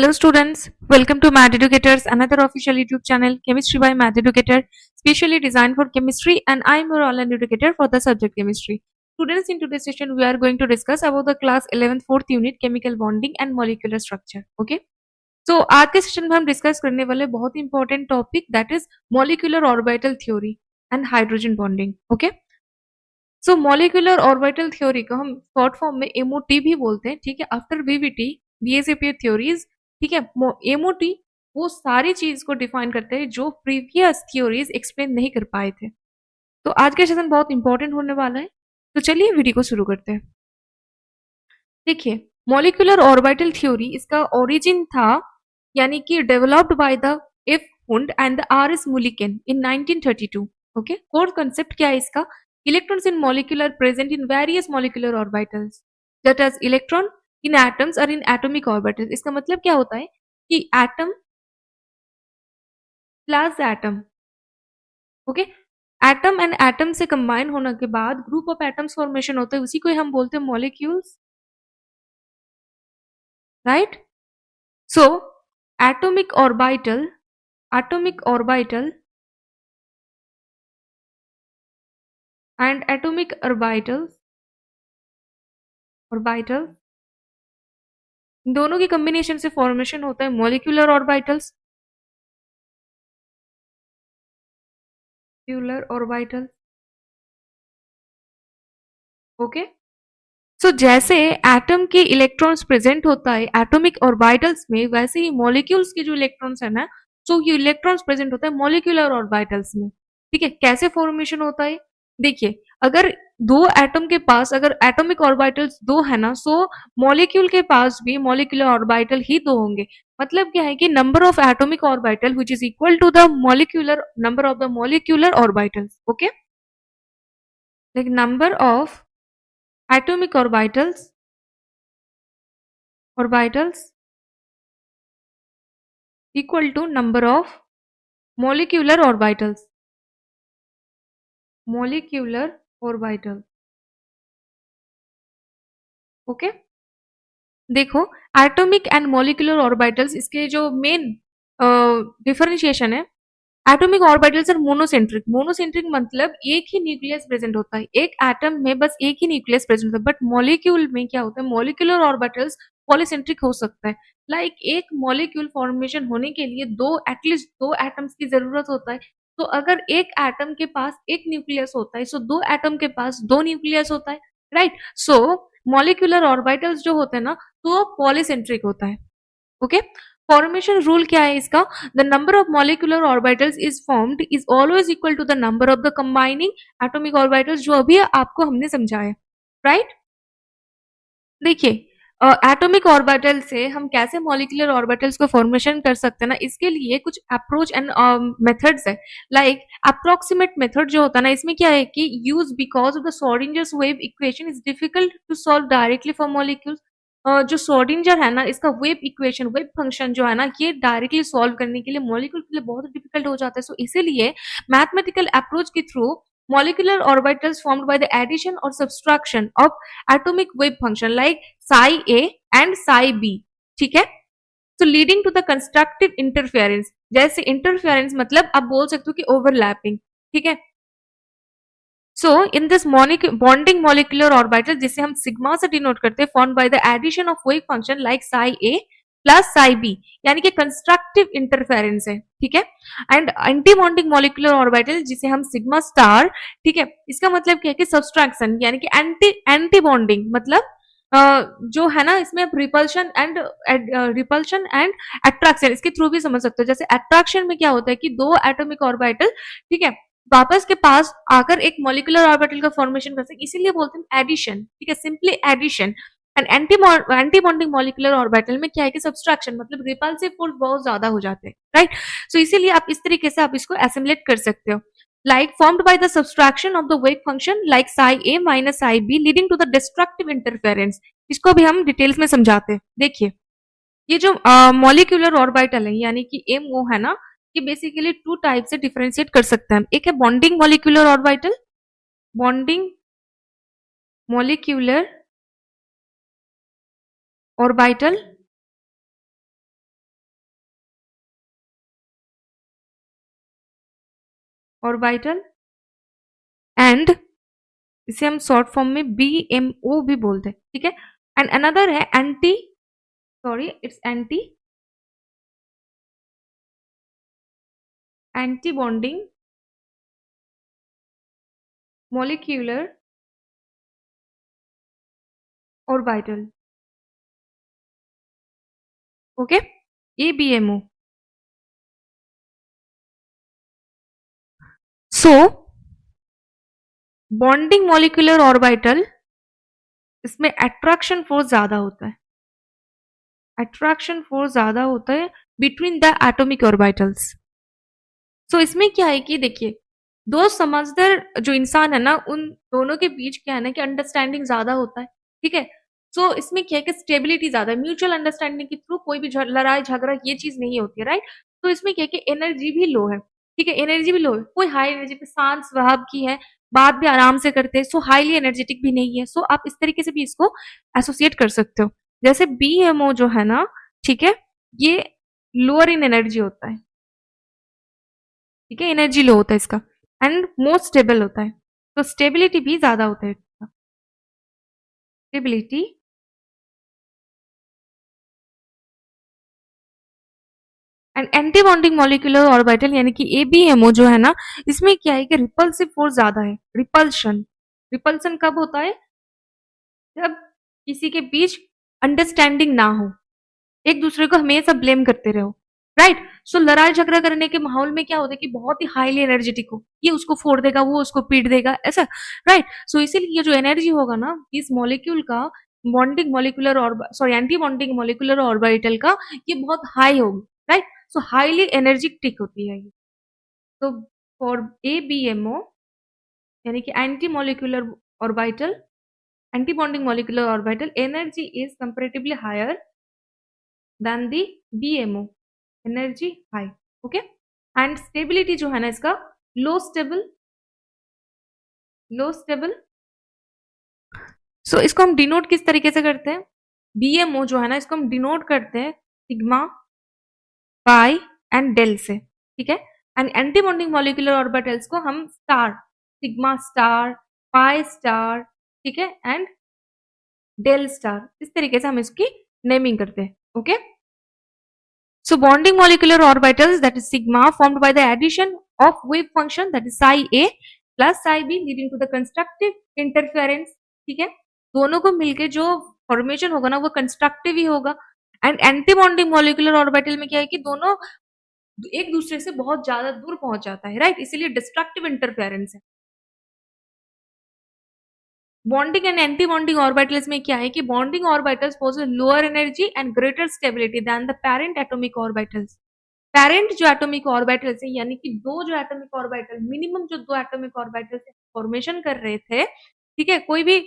Hello students, welcome to Math Educators, another official YouTube channel, Chemistry by Math Educator, specially designed for chemistry, and I am your online educator for the subject chemistry. Students, in today's session we are going to discuss about the class 11th 4th unit chemical bonding and molecular structure. Okay? So आज के session में हम discuss करने वाले बहुत important topic that is molecular orbital theory and hydrogen bonding. Okay, so molecular orbital theory को हम short form में एमओटी भी बोलते हैं. ठीक है, आफ्टर वीवीटी बीएसएपी थ्योरीज. ठीक है, एमओटी वो सारी चीज को डिफाइन करते हैं जो प्रीवियस थ्योरीज एक्सप्लेन नहीं कर पाए थे. तो आज का सेशन बहुत इंपॉर्टेंट होने वाला है, तो चलिए वीडियो को शुरू करते हैं. देखिए, मॉलिक्यूलर ऑर्बिटल थ्योरी इसका ओरिजिन था, यानी कि developed by the F Hund and the R S Mulliken in 1932. Okay, core concept क्या है इसका? Electrons in molecule are present in various molecular orbitals. That is, electron in atoms or in atomic orbitals. इसका मतलब क्या होता है कि atom plus atom, okay, atom and atom से कंबाइन होने के बाद ग्रुप ऑफ एटम्स फॉर्मेशन होता है, उसी को हम बोलते हैं molecules, right? So atomic orbital and atomic orbitals दोनों की कॉम्बिनेशन से फॉर्मेशन होता है मॉलिक्यूलर ऑर्बिटल्स. ओके, सो जैसे एटम के इलेक्ट्रॉन्स प्रेजेंट होता है एटॉमिक ऑर्बिटल्स में, वैसे ही मॉलिक्यूल्स के जो इलेक्ट्रॉन्स है ना, सो ये इलेक्ट्रॉन्स प्रेजेंट होता है मॉलिक्यूलर ऑर्बिटल्स में. ठीक है, कैसे फॉर्मेशन होता है? देखिए, अगर दो एटम के पास अगर एटॉमिक ऑर्बिटल्स दो है ना, सो मॉलिक्यूल के पास भी मॉलिक्यूलर ऑर्बिटल ही दो होंगे. मतलब क्या है कि number of atomic orbital which is equal to the molecular number of the molecular orbitals. Okay, like number of atomic orbitals equal to number of molecular orbitals. Okay, देखो, atomic and molecular orbitals इसके जो main differentiation है, atomic orbitals are monocentric मतलब एक ही nucleus present होता है, एक atom में बस एक ही न्यूक्लियस प्रेजेंट होता है. बट मॉलिक्यूल में क्या होता है, मॉलिक्यूलर ऑर्बिटल्स पॉलीसेंट्रिक हो सकता है. लाइक एक मॉलिक्यूल फॉर्मेशन होने के लिए एटलीस्ट दो एटम्स की जरूरत होता है. तो अगर एक एटम के पास एक न्यूक्लियस होता है, सो दो एटम के पास दो न्यूक्लियस होता है, राइट? सो मॉलिक्यूलर ऑर्बिटल्स जो होते हैं ना, तो पॉलीसेंट्रिक होता है. ओके, फॉर्मेशन रूल क्या है इसका? The number of molecular orbitals is formed is always equal to the number of the combining atomic orbitals, जो अभी आपको हमने समझाया, राइट? देखिए, एटॉमिक ऑर्बिटल से हम कैसे मॉलिक्यूलर ऑर्बिटल्स को फॉर्मेशन कर सकते हैं ना, इसके लिए कुछ अप्रोच एंड मेथड्स है. लाइक अप्रोक्सीमेट मेथड जो होता है ना, इसमें क्या है कि use because of the Schrodinger's wave equation is difficult to solve directly for molecules. जो श्रोडिंजर है ना, इसका वेव इक्वेशन, वेव फंक्शन जो है ना, ये डायरेक्टली सॉल्व करने के लिए मॉलिक्यूल के लिए बहुत डिफिकल्ट हो जाता है. सो इसीलिए मैथमेटिकल अप्रोच के through molecular orbitals formed by the addition or subtraction of atomic wave function like psi a and psi b. ठीक है, so leading to the constructive interference. जैसे interference मतलब आप बोल सकते हो कि overlapping. ठीक है, so in this bonding molecular orbital, जिसे हम सिग्मा से डिनोट करते हैं, formed by the addition of wave function like psi a plus psi B, यानी कि कंस्ट्रक्टिव इंटरफेरेंस है. ठीक है, and anti bonding molecular orbital जिसे हम सिग्मा स्टार, ठीक है, इसका मतलब क्या है कि सब्सट्रैक्शन, यानी कि एंटी बॉन्डिंग मतलब जो है ना, इसमें आप रिपल्शन एंड अट्रैक्शन इसके थ्रू भी समझ सकते हो. जैसे अट्रैक्शन में क्या होता है कि दो एटॉमिक ऑर्बिटल, ठीक है, वापस के पास आकर एक मॉलिक्यूलर ऑर्बिटल का फॉर्मेशन कर सकते, इसीलिए बोलते हैं एडिशन. ठीक है, simply addition. And anti bonding molecular orbital में क्या है कि सब्सट्रैक्शन मतलब रिपल्सिव फोर्स बहुत ज्यादा हो जाते हैं, राइट? सो इसीलिए आप इस तरीके से आप इसको एसिमुलेट कर सकते हो, like formed by the subtraction of the wave function like psi a minus psi b leading to the destructive interference. इसको भी हम डिटेल्स में समझाते हैं. देखिए, ये जो मॉलिक्यूलर ऑर्बिटल है, यानी कि MO है ना, ये बेसिकली टू टाइप से डिफरेंशिएट कर सकते हैं. एक है bonding molecular orbital, bonding molecular orbital, orbital and इसे हम शॉर्ट फॉर्म में BMO भी बोलते हैं, ठीक है। एंड अनदर है anti bonding molecular orbital, okay, ABMO। सो बॉन्डिंग मॉलिक्यूलर ऑर्बिटल, इसमें अट्रैक्शन फोर्स ज्यादा होता है, अट्रैक्शन फोर्स ज्यादा होता है बिटवीन द एटॉमिक ऑर्बिटल्स। सो इसमें क्या है कि देखिए, दो समझदार जो इंसान है ना, उन दोनों के बीच क्या है ना कि अंडरस्टैंडिंग ज्यादा होता है, ठीक है। सो इसमें क्या है कि स्टेबिलिटी ज्यादा है, म्यूचुअल अंडरस्टैंडिंग के थ्रू कोई भी लड़ाई झगड़ा ये चीज नहीं होती है, राइट। तो इसमें क्या है कि एनर्जी भी लो है, ठीक है, एनर्जी भी लो है, कोई हाई एनर्जी पे शांत स्वभाव की है, बात भी आराम से करते हैं, सो हाईली एनर्जेटिक भी नहीं है। सो आप इस तरीके से भी इसको एसोसिएट कर सकते हो। जैसे BMO जो है ना, ठीक है, ये लोअर इन एनर्जी होता है, ठीक है, एनर्जी लो होता है इसका, एंड मोस्ट स्टेबल होता है, तो स्टेबिलिटी भी ज्यादा होता है इसका, stability. And anti bonding molecular orbital यानी कि ABMO जो है ना, इसमें क्या है कि रिपल्सिव फोर्स ज्यादा है, रिपल्शन। रिपल्सन कब होता है? जब किसी के बीच अंडरस्टैंडिंग ना हो, एक दूसरे को हमेशा ब्लेम करते रहो, राइट। सो लड़ाई झगड़ा करने के माहौल में क्या होता है कि बहुत ही हाईली एनर्जेटिक हो, ये उसको फोड़ देगा, वो उसको पीट देगा, ऐसा, राइट। सो इसीलिए ये जो एनर्जी होगा ना इस मॉलिक्यूल का, बॉन्डिंग मॉलिक्यूलर और sorry anti bonding molecular orbital का, ये बहुत हाई होगी, राइट। सो हाईली एनर्जेटिक होती है ये। तो फॉर ABMO यानी कि anti molecular orbital, anti bonding molecular orbital, energy is comparatively higher than the BMO, energy high, okay. And stability जो है ना इसका लो स्टेबल, लो स्टेबल। सो इसको हम डिनोट किस तरीके से करते हैं? BMO जो है ना, इसको हम डिनोट करते हैं सिग्मा, पाई एंड डेल से, ठीक है। And anti bonding molecular orbitals को हम star, sigma star, pi star, ठीक है, एंड डेल स्टार, इस तरीके से हम इसकी नेमिंग करते हैं, okay. So bonding molecular orbitals, that is sigma, formed by the addition of wave function, that is psi A plus psi B, leading to the constructive interference, ठीक है। दोनों को मिलके जो फॉर्मेशन होगा ना वो कंस्ट्रक्टिव ही होगा। And anti bonding molecular orbital में क्या है कि दोनों एक दूसरे से बहुत ज्यादा दूर पहुंच जाता है, राइट, इसीलिए डिस्ट्रक्टिव इंटरफेरेंस है। Bonding and anti bonding orbitals में क्या है कि bonding orbitals possess lower energy and greater stability than the parent atomic orbitals. Parent जो एटॉमिक ऑर्बिटल्स है यानी कि दो जो एटॉमिक ऑर्बिटल, मिनिमम जो दो एटॉमिक ऑर्बिटल्स फॉर्मेशन कर रहे थे, ठीक है, कोई भी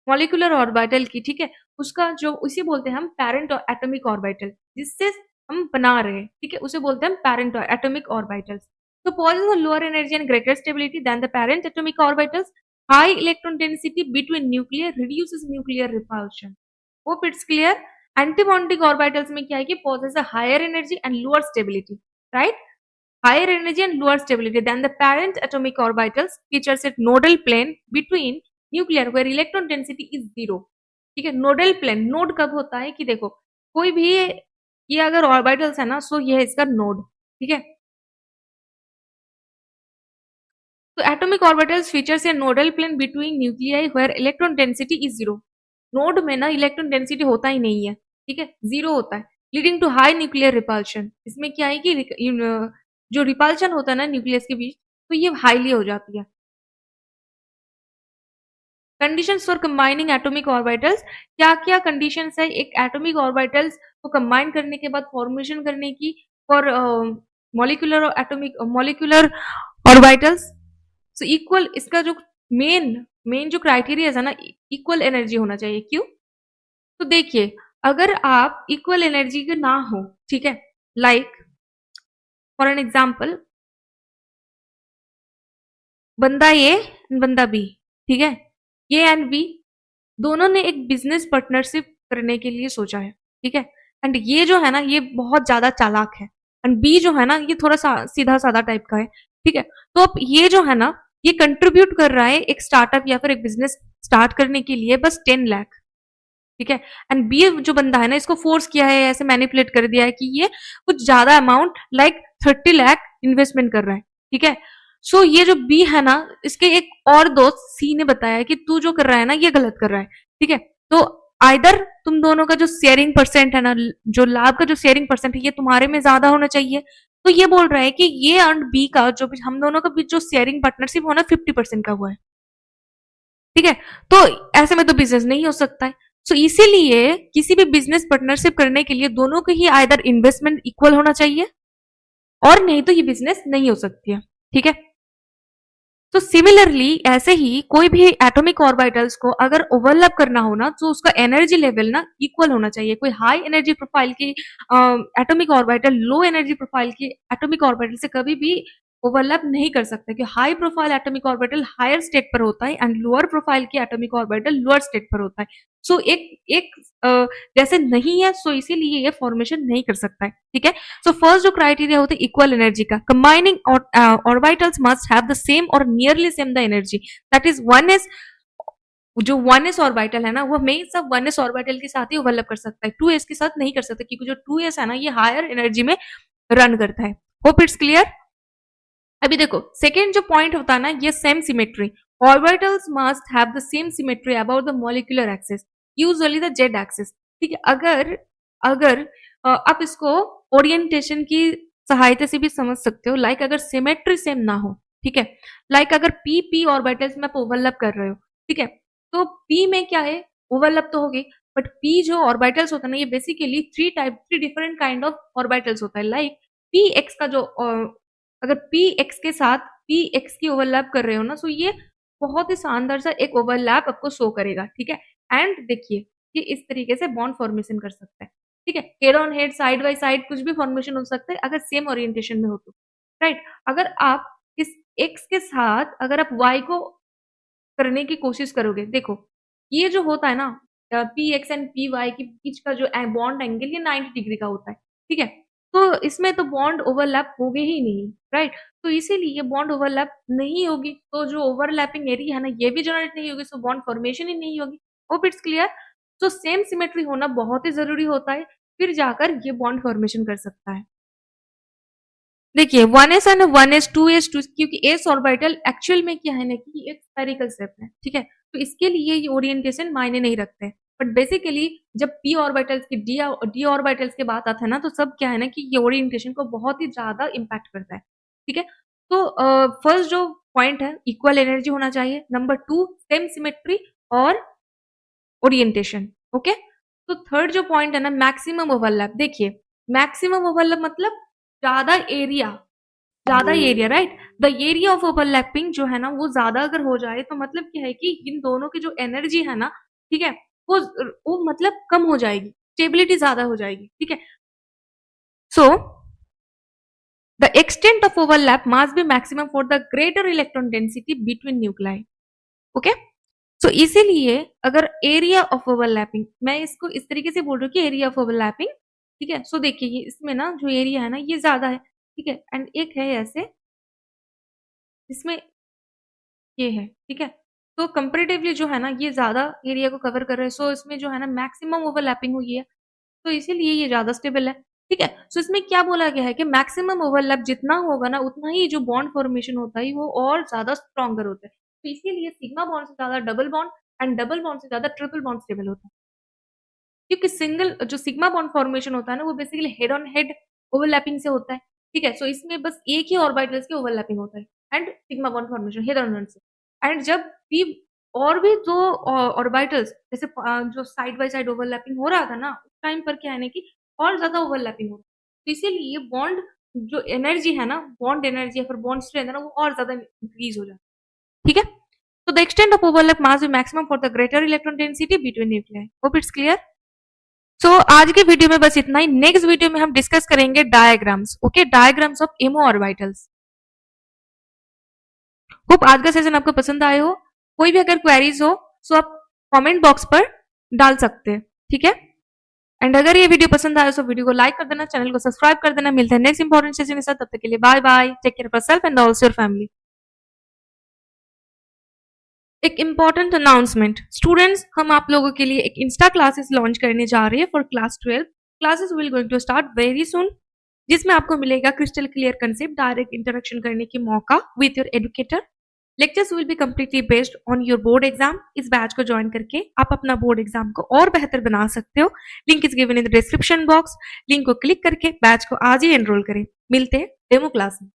मॉलिक्यूलर ऑर्बिटल की, ठीक है, उसका जो उसे बोलते हैं हम पेरेंट एटॉमिक ऑर्बिटल, जिससे हम बना रहे हैं, ठीक है, उसे बोलते हैं पेरेंट एटॉमिक ऑर्बिटल्स। तो possess a lower energy and greater stability than the parent atomic orbitals. High electron density between nuclei reduces nuclear repulsion. Hope it's clear. Antibonding orbitals में क्या है कि possess a higher energy and lower stability, right? Higher energy and lower stability than the parent atomic orbitals features a nodal plane between nuclear where electron density is zero. ठीक है, nodal plane, node कब होता है कि देखो कोई भी ये अगर ऑर्बिटल्स है ना, सो ये है इसका नोड, ठीक है। तो atomic orbitals features a nodal plane between nuclei where electron density is zero. Node में ना इलेक्ट्रॉन डेंसिटी होता ही नहीं है, ठीक है, जीरो होता है, leading to high nuclear repulsion. इसमें क्या है कि जो रिपल्शन होता है ना न्यूक्लियस के बीच, तो ये हाईली हो जाती है। Conditions for combining atomic orbitals, क्या क्या कंडीशंस है एक एटॉमिक ऑर्बिटल्स को कंबाइन करने के बाद फॉर्मेशन करने की for molecular orbitals. So equal, इसका जो मेन मेन जो क्राइटेरिया है ना, इक्वल एनर्जी होना चाहिए। क्यों? तो देखिए, अगर आप इक्वल एनर्जी के ना हो, ठीक है, लाइक फॉर एन एग्जाम्पल बंदा ए बंदा बी, ठीक है, ए एंड बी दोनों ने एक बिजनेस पार्टनरशिप करने के लिए सोचा है, ठीक है। एंड ये जो है ना ये बहुत ज्यादा चालाक है, एंड बी जो है ना ये थोड़ा सा सीधा साधा टाइप का है। ठीक है। तो अब ये जो है ना, ये कंट्रीब्यूट कर रहा है एक स्टार्टअप या फिर एक बिजनेस स्टार्ट करने के लिए बस 10 लाख, ठीक है। एंड बी जो बंदा है ना, इसको फोर्स किया है, ऐसे मैनिपुलेट कर दिया है कि ये कुछ ज्यादा अमाउंट लाइक 30 लाख इन्वेस्टमेंट कर रहा है, ठीक है। सो ये जो बी है ना, इसके एक और दोस्त सी ने बताया कि तू जो कर रहा है ना, ये गलत कर रहा है, ठीक है। तो आइदर तुम दोनों का जो शेयरिंग परसेंट है ना, जो लाभ का जो शेयरिंग परसेंट है, ये तुम्हारे में ज्यादा होना चाहिए। तो ये बोल रहा है कि ये एंड बी का जो हम दोनों का बीच जो शेयरिंग पार्टनरशिप होना 50% का हुआ है, ठीक है। तो ऐसे में तो बिजनेस नहीं हो सकता है। सो इसीलिए किसी भी बिजनेस पार्टनरशिप करने के लिए दोनों के ही आइदर इन्वेस्टमेंट इक्वल होना चाहिए, और नहीं तो ये बिजनेस नहीं हो सकती है, ठीक है। तो सिमिलरली ऐसे ही कोई भी एटॉमिक ऑर्बिटल्स को अगर ओवरलैप करना हो ना, तो उसका एनर्जी लेवल ना इक्वल होना चाहिए। कोई हाई एनर्जी प्रोफाइल की atomic orbital low energy profile की एटॉमिक ऑर्बिटल से कभी भी ओवरलैप नहीं कर सकता, कि high profile atomic orbital higher state पर होता है एंड लोअर प्रोफाइल की एटॉमिक ऑर्बिटल लोअर स्टेट पर होता है। सो एक एक अ, जैसे नहीं है, सो इसीलिए ये फॉर्मेशन नहीं कर सकता है, ठीक है। सो फर्स्ट जो क्राइटेरिया होता है इक्वल एनर्जी का, combining orbitals must have the same और nearly same the energy, that is one is जो वन एस ऑर्बिटल है ना, वो हमेशा वन एस ऑर्बिटल के साथ ही ओवरलैप कर सकता है, टू एस के साथ नहीं कर सकता, क्योंकि जो टू एस है ना, ये हायर एनर्जी में रन करता है। Hope it's clear. अभी देखो सेकेंड जो पॉइंट होता है ना, ये same symmetry, orbitals must have the same symmetry about the molecular axis, usually the Z axis, ठीक है। अगर अगर आप इसको ओरिएंटेशन की सहायता से भी समझ सकते हो, लाइक अगर सिमेट्री सेम ना हो, ठीक है, लाइक अगर पी पी ऑर्बिटल्स में आप ओवरलैप कर रहे हो, ठीक है, तो पी में क्या है, ओवरलैप तो होगी, बट पी जो ऑर्बिटल्स होता है ना, ये basically three different kind of orbitals होता है। लाइक पी एक्स का जो अगर पी एक्स के साथ पी एक्स की ओवरलैप कर रहे हो ना, सो ये बहुत ही शानदार सा एक ओवरलैप आपको शो करेगा, ठीक है। एंड देखिए ये इस तरीके से बॉन्ड फॉर्मेशन कर सकता है, ठीक है। Head on head, side by side, कुछ भी फॉर्मेशन हो सकता है अगर सेम ओरिएंटेशन में हो तो, राइट। अगर आप इस एक्स के साथ अगर आप वाई को करने की कोशिश करोगे, देखो ये जो होता है ना, P X and P Y के बीच का जो बॉन्ड एंगल, ये 90 डिग्री का होता है, ठीक है। तो इसमें तो बॉन्ड ओवरलैप होगे ही नहीं, राइट। तो इसीलिए बॉन्ड ओवरलैप नहीं होगी, तो जो ओवरलैपिंग एरिया है ना, ये भी जनरेट नहीं होगी, सो बॉन्ड फॉर्मेशन ही नहीं होगी। Hope it's clear. तो सेम सिमेट्री होना बहुत ही जरूरी होता है, फिर जाकर ये बॉन्ड फॉर्मेशन कर सकता है। देखिए 1s एंड 1s 2s 2, क्योंकि एस ऑर्बिटल एक्चुअल में क्या है ना, कि एक स्फेरिकल शेप है, ठीक है। तो इसके लिए ये ओरिएंटेशन मायने नहीं रखते, बट बेसिकली जब पी ऑर्बिटल्स की डी ऑर्बिटल्स के बात आता है ना, तो सब क्या है ना, कि ये ओरिएंटेशन को बहुत ही ज्यादा इम्पैक्ट करता है, ठीक है। तो फर्स्ट जो पॉइंट है, इक्वल एनर्जी होना चाहिए, नंबर 2 सेम सिमेट्री और ओरिएंटेशन, ओके। तो थर्ड जो पॉइंट है ना, मैक्सिमम ओवरलैप। देखिए मैक्सिमम ओवरलैप मतलब ज्यादा एरिया, ज्यादा area, right. The area of overlapping जो है ना, वो ज्यादा अगर हो जाए, तो मतलब क्या है कि इन दोनों की जो एनर्जी है ना, ठीक है, वो मतलब कम हो जाएगी, स्टेबिलिटी ज्यादा हो जाएगी, ठीक है। So the extent of overlap must be maximum for the greater electron density between nuclei, okay. So इसीलिए अगर एरिया ऑफ ओवरलैपिंग, मैं इसको इस तरीके से बोल रही हूँ कि एरिया ऑफ ओवरलैपिंग, ठीक है। सो देखिए ये इसमें ना जो एरिया है ना, ये ज्यादा है, ठीक है, एंड एक है ऐसे इसमें ये है, ठीक है। तो कंपेरेटिवली जो है ना, ये ज्यादा एरिया को कवर कर रहे हैं, सो इसमें जो है ना मैक्सिमम ओवरलैपिंग हुई है, तो इसीलिए ये ज्यादा स्टेबल है, ठीक है। सो इसमें क्या बोला गया है कि मैक्सिमम ओवरलैप जितना होगा ना, उतना ही जो बॉन्ड फॉर्मेशन होता है वो और ज्यादा स्ट्रॉन्गर होता है। तो इसीलिए सिग्मा बॉन्ड से ज्यादा double bond and double bond से ज्यादा ट्रिपल बॉन्ड स्टेबल होता है, क्योंकि सिंगल जो सिग्मा बॉन्ड फॉर्मेशन होता है ना, वो basically head on head overlapping से होता है, ठीक है। सो इसमें बस एक ही ऑर्बिटल्स की ओवरलैपिंग होता है and sigma bond formation head on head से। एंड जब पी और भी दो ऑर्बिटल्स जैसे जो साइड बाय साइड ओवरलैपिंग हो रहा था ना, उस टाइम पर क्या है ना, कि और ज्यादा ओवरलैपिंग हो रहा है, तो इसीलिए बॉन्ड जो एनर्जी है ना, बॉन्ड एनर्जी या फिर बॉन्ड स्ट्रेंथ है ना, वो और ज्यादा इंक्रीज हो जाता है, ठीक है। तो the extent of overlap must be maximum for the greater electron density between nuclei. Hope it's clear. So आज के वीडियो में बस इतना ही। नेक्स्ट वीडियो में हम डिस्कस करेंगे diagrams, okay, diagrams of MO orbitals. Hope आज का सेशन आपको पसंद आए हो। कोई भी अगर क्वेरीज हो, सो आप कमेंट बॉक्स पर डाल सकते हैं, ठीक है। एंड अगर ये वीडियो पसंद आया तो वीडियो को लाइक कर देना, चैनल को सब्सक्राइब कर देना। मिलते हैं नेक्स्ट इंपॉर्टेंट सेशन के साथ, तब तक के लिए bye bye, take care of yourself and also your family. एक इम्पॉर्टेंट अनाउंसमेंट, स्टूडेंट्स, हम आप लोगों के लिए एक इंस्टा क्लासेस लॉन्च करने जा रहे हैं for class 12। Classes will going to start very soon, जिसमें आपको मिलेगा crystal clear concept, direct interaction करने की मौका with your educator. Lectures will be completely based on your board exam. इस बैच को ज्वाइन करके आप अपना बोर्ड एग्जाम को और बेहतर बना सकते हो। Link is given in the description box. Link को क्लिक करके बैच को आज ही एनरोल करें। मिलते हैं डेमो क्लास में।